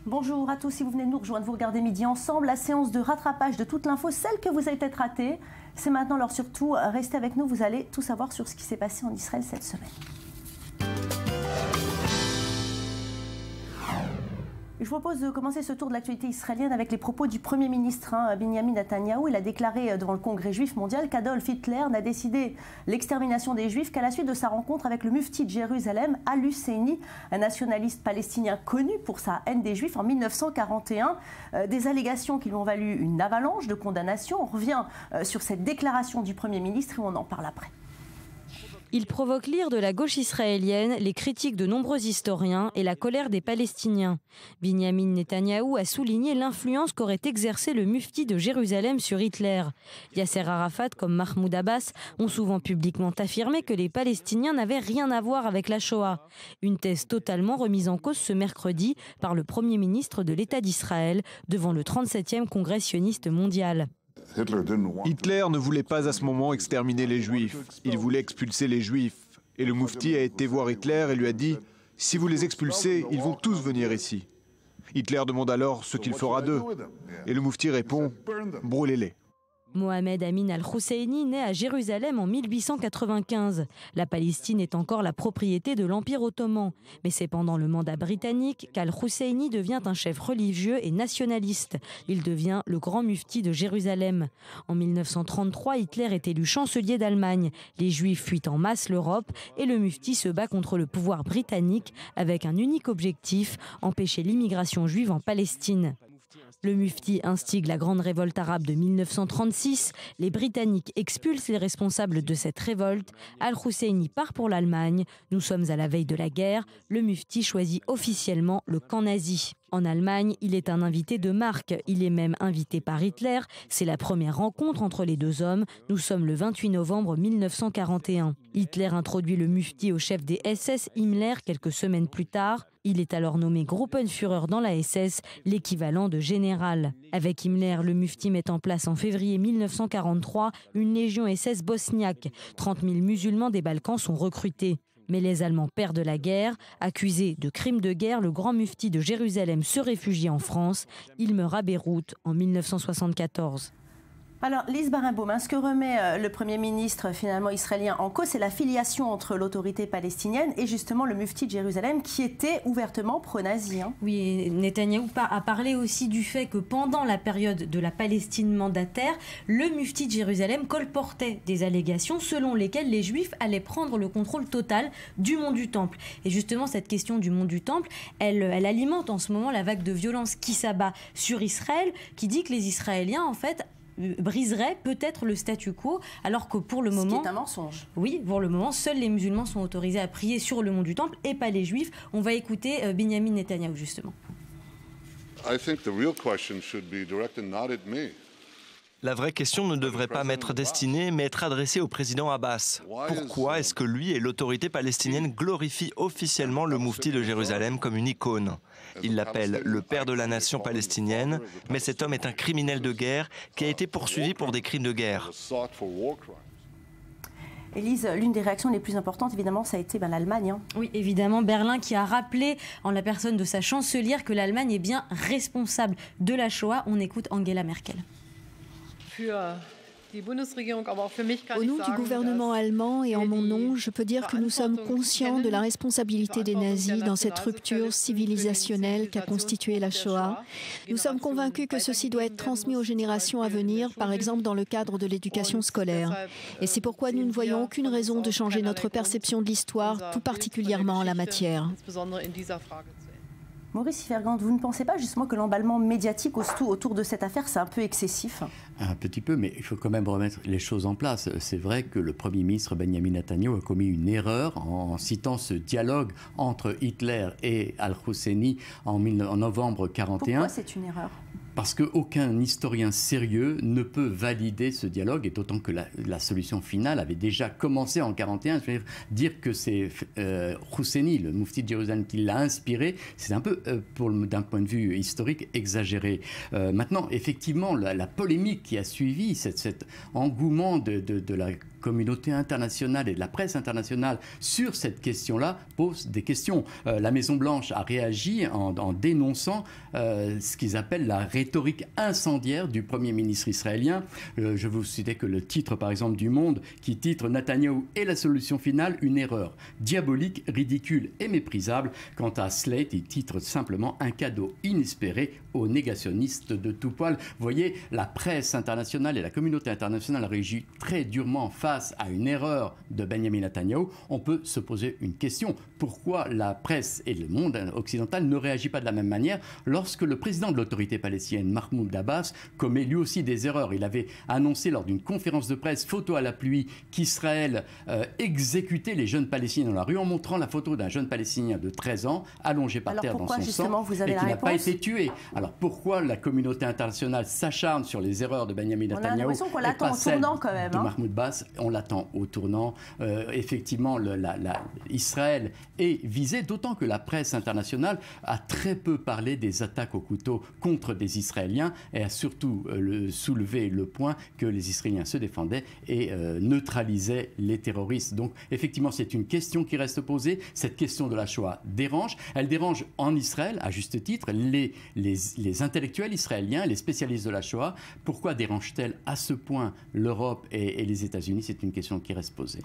Bonjour à tous, si vous venez de nous rejoindre, vous regardez Midi Ensemble, la séance de rattrapage de toute l'info, celle que vous avez peut-être ratée. C'est maintenant, alors surtout, restez avec nous, vous allez tout savoir sur ce qui s'est passé en Israël cette semaine. Je vous propose de commencer ce tour de l'actualité israélienne avec les propos du Premier ministre Benjamin Netanyahou. Il a déclaré devant le Congrès juif mondial qu'Adolf Hitler n'a décidé l'extermination des Juifs qu'à la suite de sa rencontre avec le mufti de Jérusalem, Al-Husseini, un nationaliste palestinien connu pour sa haine des Juifs en 1941. Des allégations qui lui ont valu une avalanche de condamnations. On revient sur cette déclaration du Premier ministre et on en parle après. Il provoque l'ire de la gauche israélienne, les critiques de nombreux historiens et la colère des Palestiniens. Benjamin Netanyahou a souligné l'influence qu'aurait exercée le mufti de Jérusalem sur Hitler. Yasser Arafat comme Mahmoud Abbas ont souvent publiquement affirmé que les Palestiniens n'avaient rien à voir avec la Shoah. Une thèse totalement remise en cause ce mercredi par le Premier ministre de l'État d'Israël devant le 37e Congrès sioniste mondial. Hitler ne voulait pas à ce moment exterminer les Juifs. Il voulait expulser les Juifs. Et le mufti a été voir Hitler et lui a dit « Si vous les expulsez, ils vont tous venir ici ». Hitler demande alors ce qu'il fera d'eux. Et le mufti répond « Brûlez-les ». Mohamed Amin al-Husseini naît à Jérusalem en 1895. La Palestine est encore la propriété de l'Empire ottoman. Mais c'est pendant le mandat britannique qu'al-Husseini devient un chef religieux et nationaliste. Il devient le grand mufti de Jérusalem. En 1933, Hitler est élu chancelier d'Allemagne. Les Juifs fuient en masse l'Europe et le mufti se bat contre le pouvoir britannique avec un unique objectif, empêcher l'immigration juive en Palestine. Le mufti instigue la grande révolte arabe de 1936. Les Britanniques expulsent les responsables de cette révolte. Al-Husseini part pour l'Allemagne. Nous sommes à la veille de la guerre. Le mufti choisit officiellement le camp nazi. En Allemagne, il est un invité de marque. Il est même invité par Hitler. C'est la première rencontre entre les deux hommes. Nous sommes le 28 novembre 1941. Hitler introduit le mufti au chef des SS, Himmler, quelques semaines plus tard. Il est alors nommé Gruppenführer dans la SS, l'équivalent de général. Avec Himmler, le mufti met en place en février 1943 une légion SS bosniaque. 30 000 musulmans des Balkans sont recrutés. Mais les Allemands perdent la guerre. Accusé de crimes de guerre, le grand mufti de Jérusalem se réfugie en France. Il meurt à Beyrouth en 1974. Alors, Lise Barenbaum, ce que remet le Premier ministre finalement israélien en cause, c'est la filiation entre l'autorité palestinienne et justement le mufti de Jérusalem qui était ouvertement pro-nazi. Oui, et Netanyahou a parlé aussi du fait que pendant la période de la Palestine mandataire, le mufti de Jérusalem colportait des allégations selon lesquelles les Juifs allaient prendre le contrôle total du mont du Temple. Et justement, cette question du mont du Temple, elle alimente en ce moment la vague de violence qui s'abat sur Israël, qui dit que les Israéliens, en fait, briserait peut-être le statu quo, alors que pour le moment... Ce qui est un mensonge. Oui, pour le moment, seuls les musulmans sont autorisés à prier sur le mont du Temple et pas les juifs. On va écouter Benjamin Netanyahou, justement. La vraie question ne devrait pas m'être destinée, mais être adressée au président Abbas. Pourquoi est-ce que lui et l'autorité palestinienne glorifient officiellement le mufti de Jérusalem comme une icône? Il l'appelle le père de la nation palestinienne, mais cet homme est un criminel de guerre qui a été poursuivi pour des crimes de guerre. Élise, l'une des réactions les plus importantes, évidemment, ça a été l'Allemagne. Oui, évidemment, Berlin qui a rappelé en la personne de sa chancelière que l'Allemagne est bien responsable de la Shoah. On écoute Angela Merkel. Au nom du gouvernement allemand et en mon nom, je peux dire que nous sommes conscients de la responsabilité des nazis dans cette rupture civilisationnelle qu'a constituée la Shoah. Nous sommes convaincus que ceci doit être transmis aux générations à venir, par exemple dans le cadre de l'éducation scolaire. Et c'est pourquoi nous ne voyons aucune raison de changer notre perception de l'histoire, tout particulièrement en la matière. Maurice Fergand, vous ne pensez pas justement que l'emballement médiatique autour de cette affaire, c'est un peu excessif? Un petit peu, mais il faut quand même remettre les choses en place. C'est vrai que le Premier ministre Benjamin Netanyahou a commis une erreur en citant ce dialogue entre Hitler et Al-Husseini en novembre 1941. Pourquoi c'est une erreur? Parce qu'aucun historien sérieux ne peut valider ce dialogue, et d'autant que la solution finale avait déjà commencé en 1941. Je veux dire que c'est Husseini, le mufti de Jérusalem, qui l'a inspiré, c'est un peu, d'un point de vue historique, exagéré. Maintenant, effectivement, la polémique qui a suivi, cet engouement de la communauté internationale et de la presse internationale sur cette question-là pose des questions. La Maison-Blanche a réagi en dénonçant ce qu'ils appellent la rhétorique incendiaire du Premier ministre israélien. Je vous citais que le titre, par exemple, du Monde, qui titre « Netanyahou est la solution finale, une erreur diabolique, ridicule et méprisable ». Quant à Slate, il titre simplement « Un cadeau inespéré aux négationnistes de tout poil ». Vous voyez, la presse internationale et la communauté internationale réagit très durement face à une erreur de Benjamin Netanyahou. On peut se poser une question. Pourquoi la presse et le monde occidental ne réagissent pas de la même manière lorsque le président de l'autorité palestinienne, Mahmoud Abbas, commet lui aussi des erreurs? Il avait annoncé lors d'une conférence de presse, photo à la pluie, qu'Israël exécutait les jeunes Palestiniens dans la rue en montrant la photo d'un jeune Palestinien de 13 ans allongé par terre dans son sang et qui n'a pas été tué. Alors pourquoi la communauté internationale s'acharne sur les erreurs de Benjamin Netanyahou? On a l'impression qu'on l'attend au tournant quand même. De Mahmoud Abbas, on l'attend au tournant. Effectivement, Israël est visé, d'autant que la presse internationale a très peu parlé des attaques au couteau contre des Israéliens et a surtout soulevé le point que les Israéliens se défendaient et neutralisaient les terroristes. Donc effectivement, c'est une question qui reste posée. Cette question de la Shoah dérange. Elle dérange en Israël, à juste titre, les intellectuels israéliens, les spécialistes de la Shoah. Pourquoi dérange-t-elle à ce point l'Europe et les États-Unis? C'est une question qui reste posée.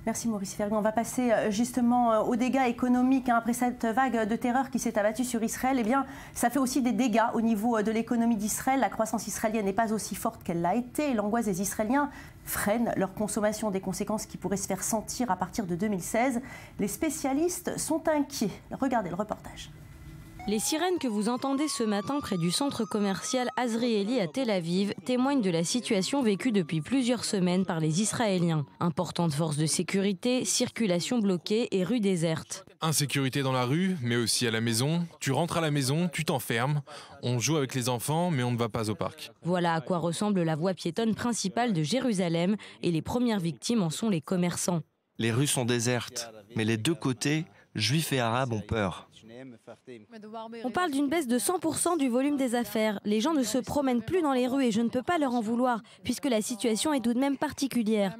Merci Maurice Fergon. On va passer justement aux dégâts économiques. Après cette vague de terreur qui s'est abattue sur Israël, eh bien, ça fait aussi des dégâts au niveau de l'économie d'Israël. La croissance israélienne n'est pas aussi forte qu'elle l'a été. L'angoisse des Israéliens freine leur consommation, des conséquences qui pourraient se faire sentir à partir de 2016. Les spécialistes sont inquiets. Regardez le reportage. Les sirènes que vous entendez ce matin près du centre commercial Azrieli à Tel Aviv témoignent de la situation vécue depuis plusieurs semaines par les Israéliens. Importante force de sécurité, circulation bloquée et rues désertes. Insécurité dans la rue, mais aussi à la maison. Tu rentres à la maison, tu t'enfermes. On joue avec les enfants, mais on ne va pas au parc. Voilà à quoi ressemble la voie piétonne principale de Jérusalem et les premières victimes en sont les commerçants. Les rues sont désertes, mais les deux côtés, juifs et arabes, ont peur. On parle d'une baisse de 100% du volume des affaires. Les gens ne se promènent plus dans les rues et je ne peux pas leur en vouloir, puisque la situation est tout de même particulière.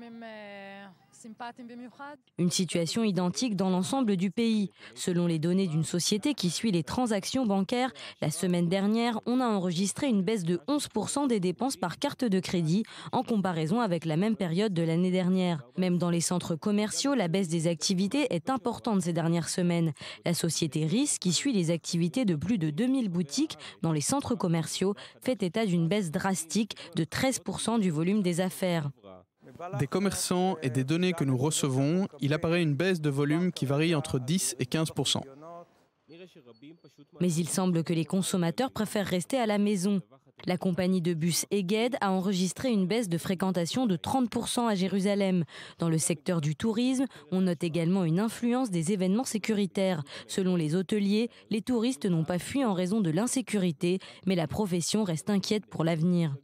Une situation identique dans l'ensemble du pays. Selon les données d'une société qui suit les transactions bancaires, la semaine dernière, on a enregistré une baisse de 11% des dépenses par carte de crédit en comparaison avec la même période de l'année dernière. Même dans les centres commerciaux, la baisse des activités est importante ces dernières semaines. La société RIS, qui suit les activités de plus de 2000 boutiques dans les centres commerciaux, fait état d'une baisse drastique de 13% du volume des affaires. Des commerçants et des données que nous recevons, il apparaît une baisse de volume qui varie entre 10 et 15%. Mais il semble que les consommateurs préfèrent rester à la maison. La compagnie de bus Eged a enregistré une baisse de fréquentation de 30% à Jérusalem. Dans le secteur du tourisme, on note également une influence des événements sécuritaires. Selon les hôteliers, les touristes n'ont pas fui en raison de l'insécurité, mais la profession reste inquiète pour l'avenir.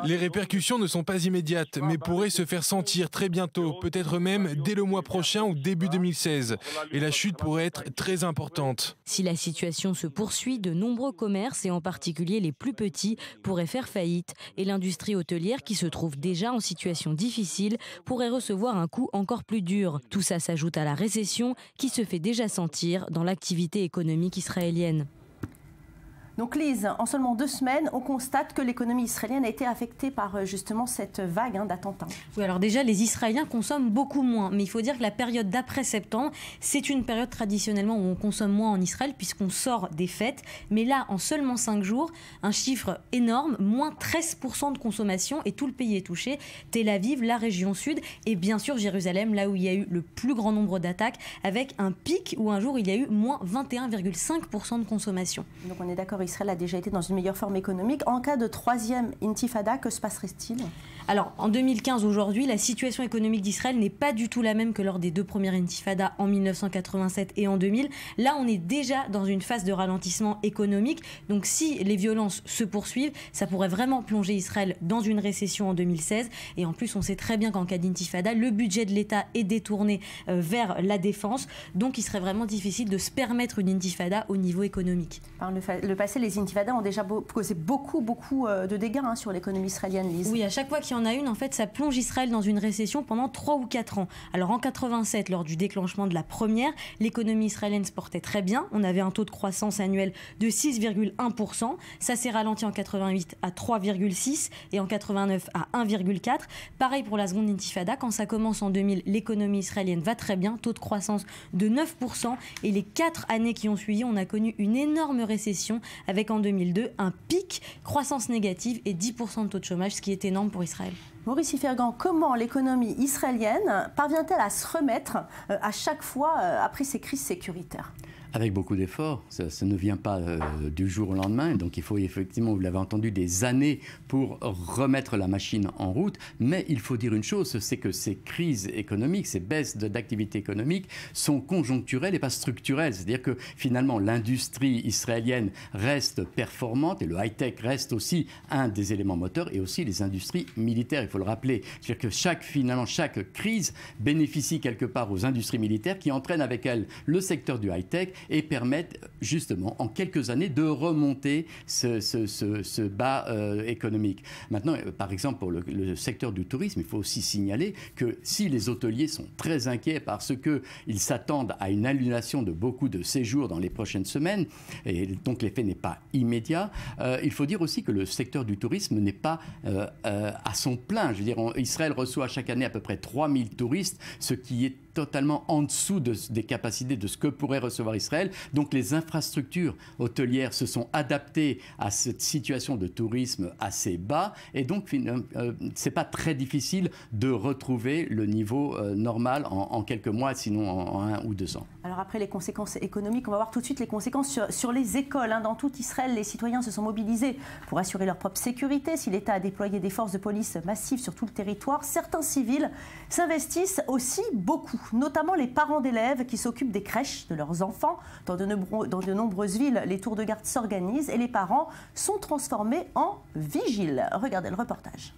Les répercussions ne sont pas immédiates, mais pourraient se faire sentir très bientôt, peut-être même dès le mois prochain ou début 2016. Et la chute pourrait être très importante. Si la situation se poursuit, de nombreux commerces, et en particulier les plus petits, pourraient faire faillite. Et l'industrie hôtelière, qui se trouve déjà en situation difficile, pourrait recevoir un coup encore plus dur. Tout ça s'ajoute à la récession qui se fait déjà sentir dans l'activité économique israélienne. Donc Lise, en seulement 2 semaines, on constate que l'économie israélienne a été affectée par justement cette vague d'attentats. Oui, alors déjà, les Israéliens consomment beaucoup moins. Mais il faut dire que la période d'après septembre, c'est une période traditionnellement où on consomme moins en Israël puisqu'on sort des fêtes. Mais là, en seulement 5 jours, un chiffre énorme, moins 13% de consommation et tout le pays est touché. Tel Aviv, la région sud et bien sûr Jérusalem, là où il y a eu le plus grand nombre d'attaques, avec un pic où un jour il y a eu moins 21,5% de consommation. Donc on est d'accord, Israël a déjà été dans une meilleure forme économique. En cas de 3e intifada, que se passerait-il? Alors, en 2015, aujourd'hui, la situation économique d'Israël n'est pas du tout la même que lors des 2 premières intifadas en 1987 et en 2000. Là, on est déjà dans une phase de ralentissement économique. Donc, si les violences se poursuivent, ça pourrait vraiment plonger Israël dans une récession en 2016. Et en plus, on sait très bien qu'en cas d'intifada, le budget de l'État est détourné vers la défense. Donc, il serait vraiment difficile de se permettre une intifada au niveau économique. Par le passé passé, les intifadas ont déjà causé beaucoup de dégâts sur l'économie israélienne, Lise. Oui, à chaque fois qu'il y en a une, en fait, ça plonge Israël dans une récession pendant 3 ou 4 ans. Alors en 87, lors du déclenchement de la première, l'économie israélienne se portait très bien. On avait un taux de croissance annuel de 6,1%. Ça s'est ralenti en 88 à 3,6 et en 89 à 1,4. Pareil pour la seconde intifada. Quand ça commence en 2000, l'économie israélienne va très bien. Taux de croissance de 9%. Et les 4 années qui ont suivi, on a connu une énorme récession avec en 2002 un pic, croissance négative et 10% de taux de chômage, ce qui est énorme pour Israël. Maurice Ifergan, comment l'économie israélienne parvient-elle à se remettre à chaque fois après ces crises sécuritaires ? Avec beaucoup d'efforts, ça ne vient pas du jour au lendemain, donc il faut effectivement, vous l'avez entendu, des années pour remettre la machine en route, mais il faut dire une chose, c'est que ces crises économiques, ces baisses d'activité économique sont conjoncturelles et pas structurelles, c'est-à-dire que finalement l'industrie israélienne reste performante et le high-tech reste aussi un des éléments moteurs et aussi les industries militaires, il faut le rappeler, c'est-à-dire que chaque crise bénéficie quelque part aux industries militaires qui entraînent avec elles le secteur du high-tech et permettent justement en quelques années de remonter ce bas économique. Maintenant, par exemple, pour le secteur du tourisme, il faut aussi signaler que si les hôteliers sont très inquiets parce qu'ils s'attendent à une annulation de beaucoup de séjours dans les prochaines semaines, et donc l'effet n'est pas immédiat, il faut dire aussi que le secteur du tourisme n'est pas à son plein. Je veux dire, Israël reçoit chaque année à peu près 3000 touristes, ce qui est totalement en dessous des capacités de ce que pourrait recevoir Israël. Donc les infrastructures hôtelières se sont adaptées à cette situation de tourisme assez bas et donc c'est pas très difficile de retrouver le niveau normal en quelques mois, sinon en 1 ou 2 ans. Alors après les conséquences économiques, on va voir tout de suite les conséquences sur les écoles. Dans tout Israël, les citoyens se sont mobilisés pour assurer leur propre sécurité. Si l'État a déployé des forces de police massives sur tout le territoire, certains civils s'investissent aussi beaucoup, notamment les parents d'élèves qui s'occupent des crèches de leurs enfants. Dans de nombreuses villes, les tours de garde s'organisent et les parents sont transformés en vigiles. Regardez le reportage.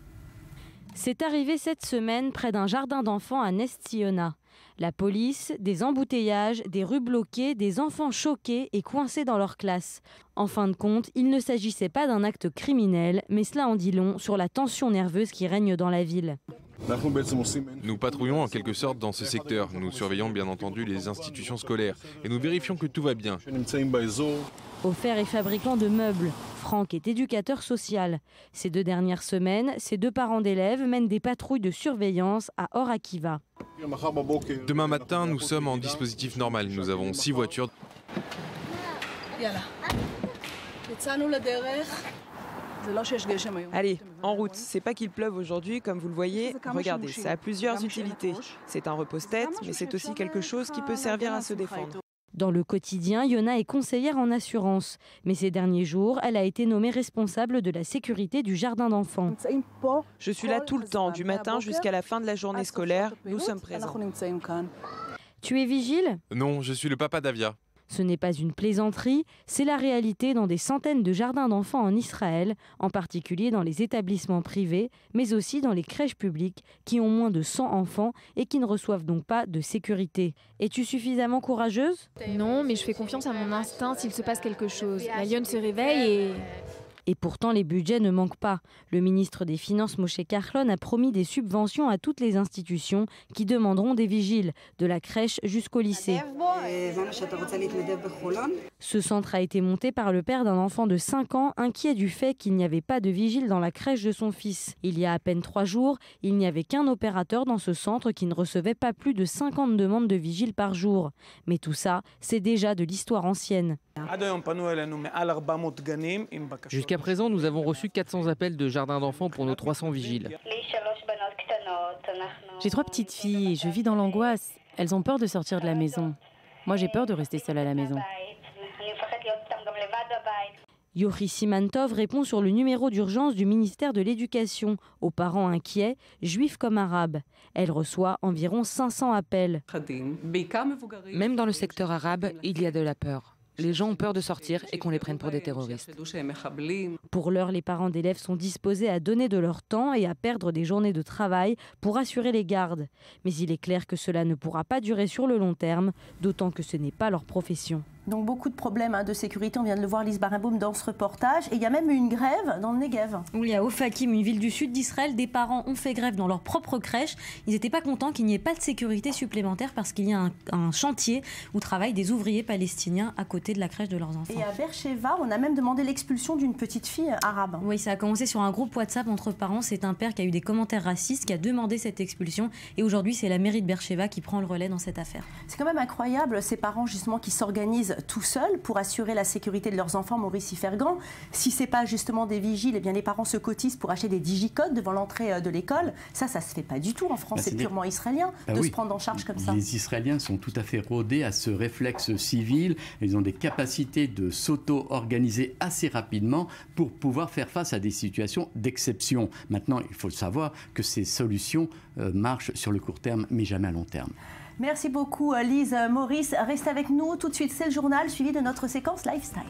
C'est arrivé cette semaine près d'un jardin d'enfants à Ness-Tziona. La police, des embouteillages, des rues bloquées, des enfants choqués et coincés dans leur classe. En fin de compte, il ne s'agissait pas d'un acte criminel, mais cela en dit long sur la tension nerveuse qui règne dans la ville. Nous patrouillons en quelque sorte dans ce secteur. Nous surveillons bien entendu les institutions scolaires et nous vérifions que tout va bien. Ofer est fabricant de meubles. Franck est éducateur social. Ces 2 dernières semaines, ses 2 parents d'élèves mènent des patrouilles de surveillance à Or Akiva. Demain matin, nous sommes en dispositif normal. Nous avons 6 voitures. Allez, en route. C'est pas qu'il pleuve aujourd'hui, comme vous le voyez. Regardez, ça a plusieurs utilités. C'est un repose-tête, mais c'est aussi quelque chose qui peut servir à se défendre. Dans le quotidien, Yona est conseillère en assurance. Mais ces derniers jours, elle a été nommée responsable de la sécurité du jardin d'enfants. Je suis là tout le temps, du matin jusqu'à la fin de la journée scolaire. Nous sommes présents. Tu es vigile ? Non, je suis le papa d'Avia. Ce n'est pas une plaisanterie, c'est la réalité dans des centaines de jardins d'enfants en Israël, en particulier dans les établissements privés, mais aussi dans les crèches publiques qui ont moins de 100 enfants et qui ne reçoivent donc pas de sécurité. Es-tu suffisamment courageuse ? Non, mais je fais confiance à mon instinct s'il se passe quelque chose. La lionne se réveille et... Et pourtant, les budgets ne manquent pas. Le ministre des Finances, Moshe Kahlon, a promis des subventions à toutes les institutions qui demanderont des vigiles, de la crèche jusqu'au lycée. Ce centre a été monté par le père d'un enfant de 5 ans, inquiet du fait qu'il n'y avait pas de vigile dans la crèche de son fils. Il y a à peine 3 jours, il n'y avait qu'un opérateur dans ce centre qui ne recevait pas plus de 50 demandes de vigiles par jour. Mais tout ça, c'est déjà de l'histoire ancienne. Jusqu'à présent, nous avons reçu 400 appels de jardins d'enfants pour nos 300 vigiles. J'ai 3 petites filles et je vis dans l'angoisse. Elles ont peur de sortir de la maison. Moi, j'ai peur de rester seule à la maison. Yochi Simantov répond sur le numéro d'urgence du ministère de l'Éducation aux parents inquiets, juifs comme arabes. Elle reçoit environ 500 appels. Même dans le secteur arabe, il y a de la peur. Les gens ont peur de sortir et qu'on les prenne pour des terroristes. Pour l'heure, les parents d'élèves sont disposés à donner de leur temps et à perdre des journées de travail pour assurer les gardes. Mais il est clair que cela ne pourra pas durer sur le long terme, d'autant que ce n'est pas leur profession. Donc beaucoup de problèmes de sécurité, on vient de le voir Lise Barenbaum dans ce reportage. Et il y a même eu une grève dans le Negev. Oui, à Ofakim, une ville du sud d'Israël, des parents ont fait grève dans leur propre crèche. Ils n'étaient pas contents qu'il n'y ait pas de sécurité supplémentaire parce qu'il y a un chantier où travaillent des ouvriers palestiniens à côté de la crèche de leurs enfants. Et à Beersheva, on a même demandé l'expulsion d'une petite fille arabe. Oui, ça a commencé sur un groupe WhatsApp entre parents. C'est un père qui a eu des commentaires racistes, qui a demandé cette expulsion. Et aujourd'hui, c'est la mairie de Beersheva qui prend le relais dans cette affaire. C'est quand même incroyable, ces parents justement qui s'organisent tout seuls pour assurer la sécurité de leurs enfants. Maurice Ifergan, si ce n'est pas justement des vigiles, eh bien les parents se cotisent pour acheter des digicodes devant l'entrée de l'école. Ça se fait pas du tout en France. C'est purement israélien de se prendre en charge comme ça. Les Israéliens sont tout à fait rodés à ce réflexe civil. Ils ont des capacités de s'auto-organiser assez rapidement pour pouvoir faire face à des situations d'exception. Maintenant, il faut savoir que ces solutions marchent sur le court terme, mais jamais à long terme. Merci beaucoup Lise, Maurice. Restez avec nous. Tout de suite, c'est le journal suivi de notre séquence Lifestyle.